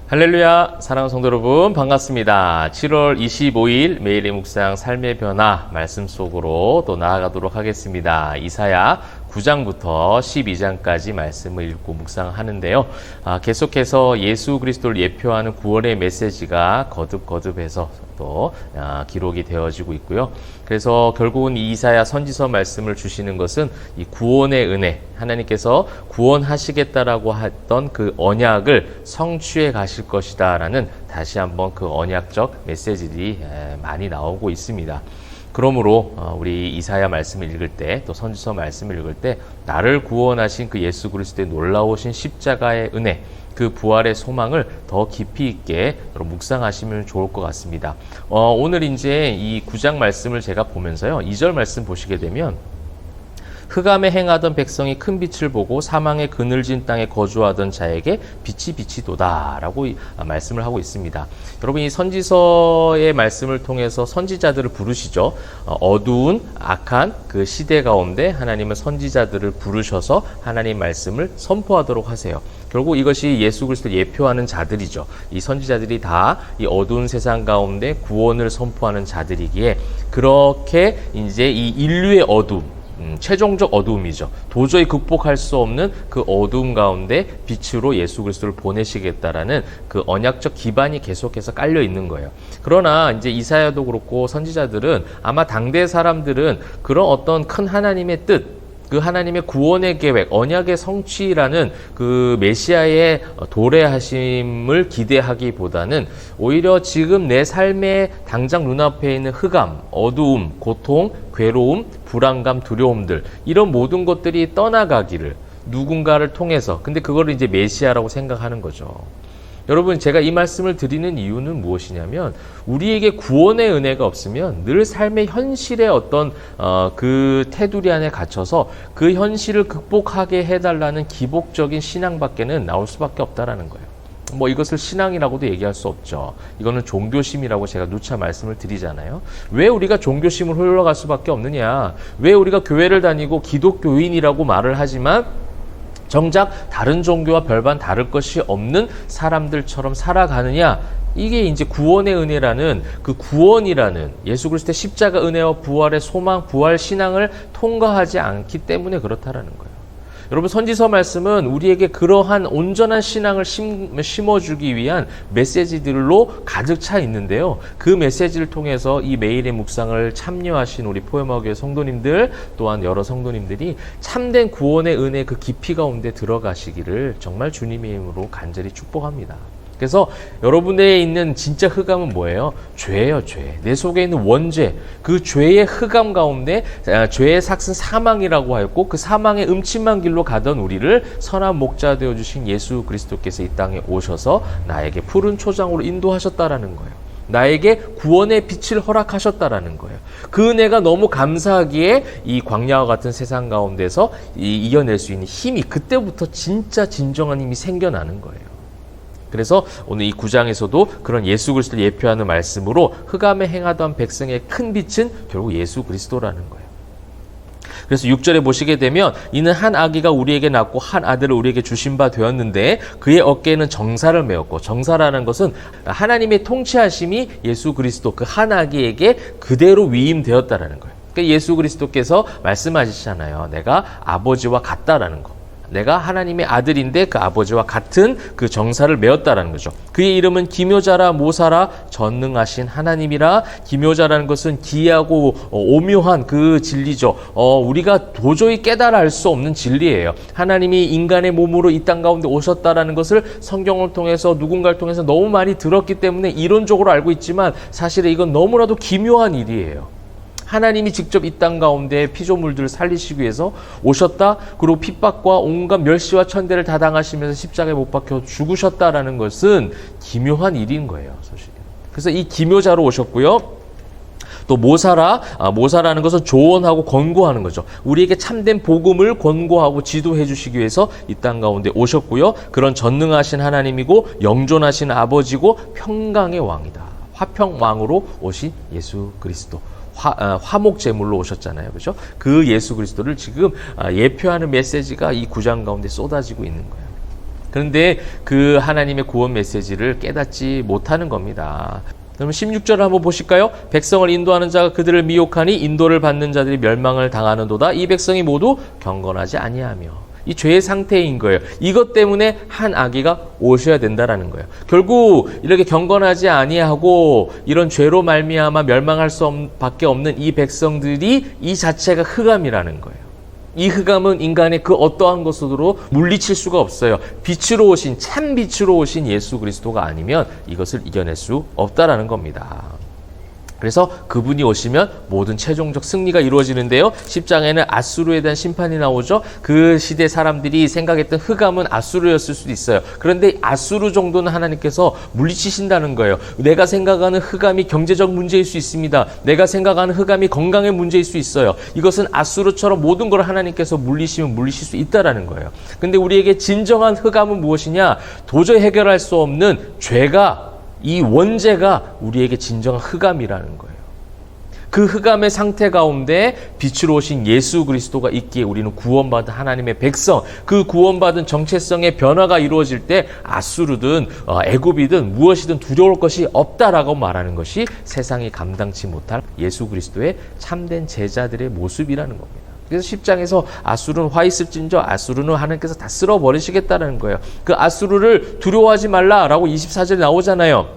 할렐루야, 사랑하는 성도 여러분, 반갑습니다. 7월 25일 매일의 묵상 삶의 변화 말씀 속으로 또 나아가도록 하겠습니다. 이사야 9장부터 12장까지 말씀을 읽고 묵상하는데요. 계속해서 예수 그리스도를 예표하는 구원의 메시지가 거듭거듭해서 또 기록이 되어지고 있고요. 그래서 결국은 이 이사야 선지서 말씀을 주시는 것은 이 구원의 은혜, 하나님께서 구원하시겠다라고 했던 그 언약을 성취해 가실 것이다 라는 다시 한번 그 언약적 메시지들이 많이 나오고 있습니다. 그러므로 우리 이사야 말씀을 읽을 때, 또 선지서 말씀을 읽을 때 나를 구원하신 그 예수 그리스도의 놀라우신 십자가의 은혜, 그 부활의 소망을 더 깊이 있게 묵상하시면 좋을 것 같습니다. 오늘 이제 이 9장 말씀을 제가 보면서요, 2절 말씀 보시게 되면 흑암에 행하던 백성이 큰 빛을 보고 사망의 그늘진 땅에 거주하던 자에게 빛이 비치도다 라고 말씀을 하고 있습니다. 여러분, 이 선지서의 말씀을 통해서 선지자들을 부르시죠. 어두운 악한 그 시대 가운데 하나님은 선지자들을 부르셔서 하나님 말씀을 선포하도록 하세요. 결국 이것이 예수 그리스도를 예표하는 자들이죠. 이 선지자들이 다 이 어두운 세상 가운데 구원을 선포하는 자들이기에 그렇게 이제 이 인류의 어둠, 최종적 어두움이죠. 도저히 극복할 수 없는 그 어두움 가운데 빛으로 예수 그리스도를 보내시겠다라는 그 언약적 기반이 계속해서 깔려 있는 거예요. 그러나 이제 이사야도 그렇고 선지자들은 아마 당대 사람들은 그런 어떤 큰 하나님의 뜻, 그 하나님의 구원의 계획, 언약의 성취라는 그 메시아의 도래하심을 기대하기보다는 오히려 지금 내 삶의 당장 눈앞에 있는 흑암, 어두움, 고통, 괴로움, 불안감, 두려움들, 이런 모든 것들이 떠나가기를 누군가를 통해서, 근데 그거를 이제 메시아라고 생각하는 거죠. 여러분, 제가 이 말씀을 드리는 이유는 무엇이냐면, 우리에게 구원의 은혜가 없으면 늘 삶의 현실의 어떤 그 테두리 안에 갇혀서 그 현실을 극복하게 해달라는 기복적인 신앙밖에는 나올 수밖에 없다라는 거예요. 뭐 이것을 신앙이라고도 얘기할 수 없죠. 이거는 종교심이라고 제가 누차 말씀을 드리잖아요. 왜 우리가 종교심을 흘러갈 수밖에 없느냐? 왜 우리가 교회를 다니고 기독교인이라고 말을 하지만 정작 다른 종교와 별반 다를 것이 없는 사람들처럼 살아가느냐? 이게 이제 구원의 은혜라는, 그 구원이라는 예수 그리스도의 십자가 은혜와 부활의 소망, 부활 신앙을 통과하지 않기 때문에 그렇다라는 거예요. 여러분, 선지서 말씀은 우리에게 그러한 온전한 신앙을 심어주기 위한 메시지들로 가득 차 있는데요. 그 메시지를 통해서 이 매일의 묵상을 참여하신 우리 포엠하교회 성도님들, 또한 여러 성도님들이 참된 구원의 은혜 그 깊이 가운데 들어가시기를 정말 주님의 이름으로 간절히 축복합니다. 그래서 여러분에 있는 진짜 흑암은 뭐예요? 죄예요, 죄. 내 속에 있는 원죄, 그 죄의 흑암 가운데 죄의 삭은 사망이라고 하였고, 그 사망의 음침한 길로 가던 우리를 선한 목자 되어주신 예수 그리스도께서 이 땅에 오셔서 나에게 푸른 초장으로 인도하셨다라는 거예요. 나에게 구원의 빛을 허락하셨다라는 거예요. 그 은혜가 너무 감사하기에 이 광야와 같은 세상 가운데서 이겨낼 수 있는 힘이, 그때부터 진짜 진정한 힘이 생겨나는 거예요. 그래서 오늘 이 9장에서도 그런 예수 그리스도를 예표하는 말씀으로 흑암에 행하던 백성의 큰 빛은 결국 예수 그리스도라는 거예요. 그래서 6절에 보시게 되면 이는 한 아기가 우리에게 낳고 한 아들을 우리에게 주신 바 되었는데 그의 어깨에는 정사를 메었고, 정사라는 것은 하나님의 통치하심이 예수 그리스도 그 한 아기에게 그대로 위임되었다라는 거예요. 그러니까 예수 그리스도께서 말씀하시잖아요. 내가 아버지와 같다라는 거. 내가 하나님의 아들인데 그 아버지와 같은 그 정사를 메었다라는 거죠. 그의 이름은 기묘자라 모사라 전능하신 하나님이라. 기묘자라는 것은 기이하고 오묘한 그 진리죠. 우리가 도저히 깨달아 알 수 없는 진리예요. 하나님이 인간의 몸으로 이 땅 가운데 오셨다라는 것을 성경을 통해서 누군가를 통해서 너무 많이 들었기 때문에 이론적으로 알고 있지만 사실은 이건 너무나도 기묘한 일이에요. 하나님이 직접 이 땅 가운데 피조물들을 살리시기 위해서 오셨다. 그리고 핍박과 온갖 멸시와 천대를 다 당하시면서 십자가에 못 박혀 죽으셨다라는 것은 기묘한 일인 거예요, 사실. 그래서 이 기묘자로 오셨고요. 또 모사라는 것은 조언하고 권고하는 거죠. 우리에게 참된 복음을 권고하고 지도해 주시기 위해서 이 땅 가운데 오셨고요. 그런 전능하신 하나님이고 영존하신 아버지고 평강의 왕이다. 화평왕으로 오신 예수 그리스도. 화목 제물로 오셨잖아요. 그렇죠? 그 예수 그리스도를 지금 예표하는 메시지가 이 9장 가운데 쏟아지고 있는 거예요. 그런데 그 하나님의 구원 메시지를 깨닫지 못하는 겁니다. 그럼 16절을 한번 보실까요? 백성을 인도하는 자가 그들을 미혹하니 인도를 받는 자들이 멸망을 당하는도다. 이 백성이 모두 경건하지 아니하며. 이 죄의 상태인 거예요. 이것 때문에 한 아기가 오셔야 된다라는 거예요. 결국 이렇게 경건하지 아니하고 이런 죄로 말미암아 멸망할 수밖에 없는 이 백성들이 이 자체가 흑암이라는 거예요. 이 흑암은 인간의 그 어떠한 것으로 물리칠 수가 없어요. 빛으로 오신, 참 빛으로 오신 예수 그리스도가 아니면 이것을 이겨낼 수 없다라는 겁니다. 그래서 그분이 오시면 모든 최종적 승리가 이루어지는데요. 10장에는 아수르에 대한 심판이 나오죠. 그 시대 사람들이 생각했던 흑암은 아수르였을 수도 있어요. 그런데 아수르 정도는 하나님께서 물리치신다는 거예요. 내가 생각하는 흑암이 경제적 문제일 수 있습니다. 내가 생각하는 흑암이 건강의 문제일 수 있어요. 이것은 아수르처럼 모든 걸 하나님께서 물리시면 물리실 수 있다라는 거예요. 근데 우리에게 진정한 흑암은 무엇이냐? 도저히 해결할 수 없는 죄가, 이 원죄가 우리에게 진정한 흑암이라는 거예요. 그 흑암의 상태 가운데 빛으로 오신 예수 그리스도가 있기에 우리는 구원받은 하나님의 백성, 그 구원받은 정체성의 변화가 이루어질 때 아수르든 애굽이든 무엇이든 두려울 것이 없다라고 말하는 것이 세상이 감당치 못할 예수 그리스도의 참된 제자들의 모습이라는 겁니다. 그래서 10장에서 아수르는 화 있을진저 아수르는 하나님께서 다 쓸어버리시겠다는 거예요. 그 아수르를 두려워하지 말라라고 24절에 나오잖아요.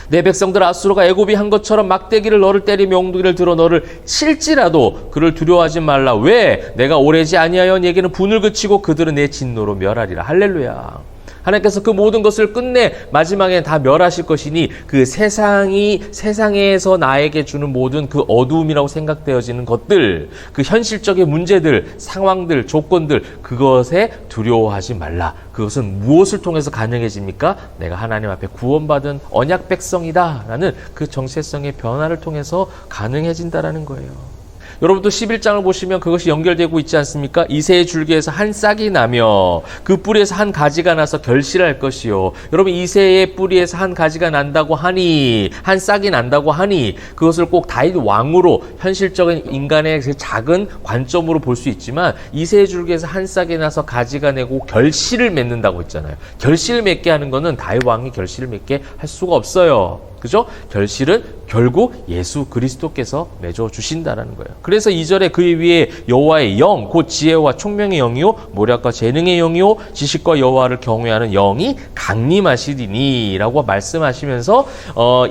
내 백성들 아수르가 애굽이 한 것처럼 막대기를 너를 때리며 옹두기를 들어 너를 칠지라도 그를 두려워하지 말라. 왜? 내가 오래지 아니하여 네게는 분을 그치고 그들은 내 진노로 멸하리라. 할렐루야. 하나님께서 그 모든 것을 끝내 마지막에 다 멸하실 것이니 그 세상에서 나에게 주는 모든 그 어두움이라고 생각되어지는 것들, 그 현실적인 문제들, 상황들, 조건들, 그것에 두려워하지 말라. 그것은 무엇을 통해서 가능해집니까? 내가 하나님 앞에 구원받은 언약 백성이다 라는 그 정체성의 변화를 통해서 가능해진다라는 거예요. 여러분도 11장을 보시면 그것이 연결되고 있지 않습니까? 이새의 줄기에서 한 싹이 나며 그 뿌리에서 한 가지가 나서 결실할 것이요. 여러분, 이새의 뿌리에서 한 가지가 난다고 하니, 한 싹이 난다고 하니 그것을 꼭 다윗 왕으로, 현실적인 인간의 그 작은 관점으로 볼 수 있지만 이새의 줄기에서 한 싹이 나서 가지가 내고 결실을 맺는다고 했잖아요. 결실을 맺게 하는 거는 다윗 왕이 결실을 맺게 할 수가 없어요. 그죠? 결실은 결국 예수 그리스도께서 맺어 주신다라는 거예요. 그래서 2절에 그 위에 여호와의 영, 곧 지혜와 총명의 영이요 모략과 재능의 영이요 지식과 여호와를 경외하는 영이 강림하시리니 라고 말씀하시면서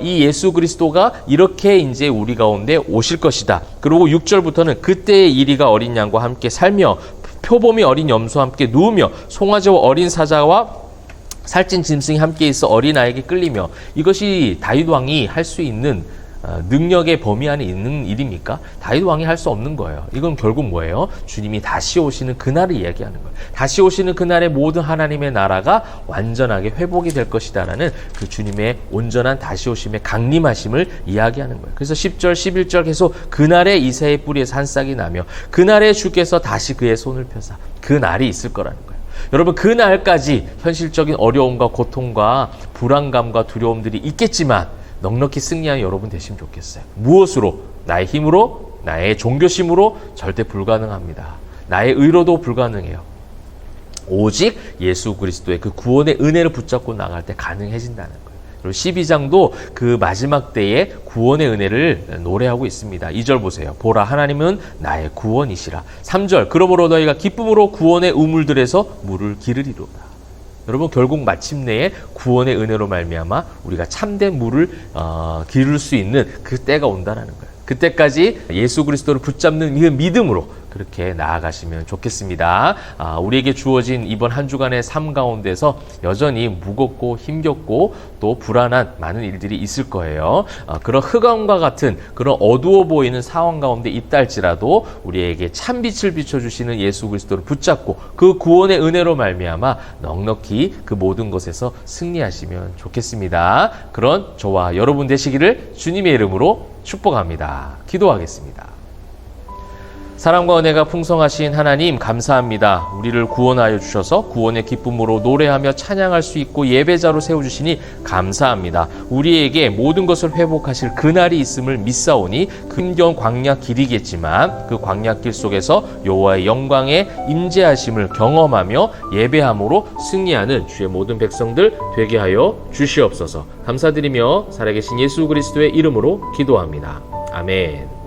이 예수 그리스도가 이렇게 이제 우리 가운데 오실 것이다. 그리고 6절부터는 그때의 이리가 어린 양과 함께 살며 표범이 어린 염소와 함께 누우며 송아지와 어린 사자와 살찐 짐승이 함께 있어 어린아이에게 끌리며, 이것이 다윗 왕이 할 수 있는 능력의 범위 안에 있는 일입니까? 다윗 왕이 할 수 없는 거예요. 이건 결국 뭐예요? 주님이 다시 오시는 그날을 이야기하는 거예요. 다시 오시는 그날에 모든 하나님의 나라가 완전하게 회복이 될 것이다라는 그 주님의 온전한 다시 오심의 강림하심을 이야기하는 거예요. 그래서 10절, 11절 계속 그날에 이새의 뿌리에서 한 싹이 나며 그날에 주께서 다시 그의 손을 펴사, 그 날이 있을 거라는 거예요. 여러분, 그 날까지 현실적인 어려움과 고통과 불안감과 두려움들이 있겠지만 넉넉히 승리하는 여러분 되시면 좋겠어요. 무엇으로? 나의 힘으로, 나의 종교심으로 절대 불가능합니다. 나의 의로도 불가능해요. 오직 예수 그리스도의 그 구원의 은혜를 붙잡고 나갈 때 가능해진다는 거예요. 그리고 12장도 그 마지막 때에 구원의 은혜를 노래하고 있습니다. 2절 보세요. 보라, 하나님은 나의 구원이시라. 3절, 그러므로 너희가 기쁨으로 구원의 우물들에서 물을 기르리로다. 여러분, 결국 마침내에 구원의 은혜로 말미암아 우리가 참된 물을 기를 수 있는 그 때가 온다는 거예요. 그때까지 예수 그리스도를 붙잡는 이 믿음으로 그렇게 나아가시면 좋겠습니다. 우리에게 주어진 이번 한 주간의 삶 가운데서 여전히 무겁고 힘겹고 또 불안한 많은 일들이 있을 거예요. 그런 흑암과 같은 그런 어두워 보이는 상황 가운데 있다 할지라도 우리에게 참빛을 비춰주시는 예수 그리스도를 붙잡고 그 구원의 은혜로 말미암아 넉넉히 그 모든 것에서 승리하시면 좋겠습니다. 그런 저와 여러분 되시기를 주님의 이름으로 축복합니다. 기도하겠습니다. 사랑과 은혜가 풍성하신 하나님 감사합니다. 우리를 구원하여 주셔서 구원의 기쁨으로 노래하며 찬양할 수 있고 예배자로 세워주시니 감사합니다. 우리에게 모든 것을 회복하실 그날이 있음을 믿사오니 힘겨운 광야 길이겠지만 그 광야길 속에서 여호와의 영광에 임재하심을 경험하며 예배함으로 승리하는 주의 모든 백성들 되게 하여 주시옵소서. 감사드리며 살아계신 예수 그리스도의 이름으로 기도합니다. 아멘.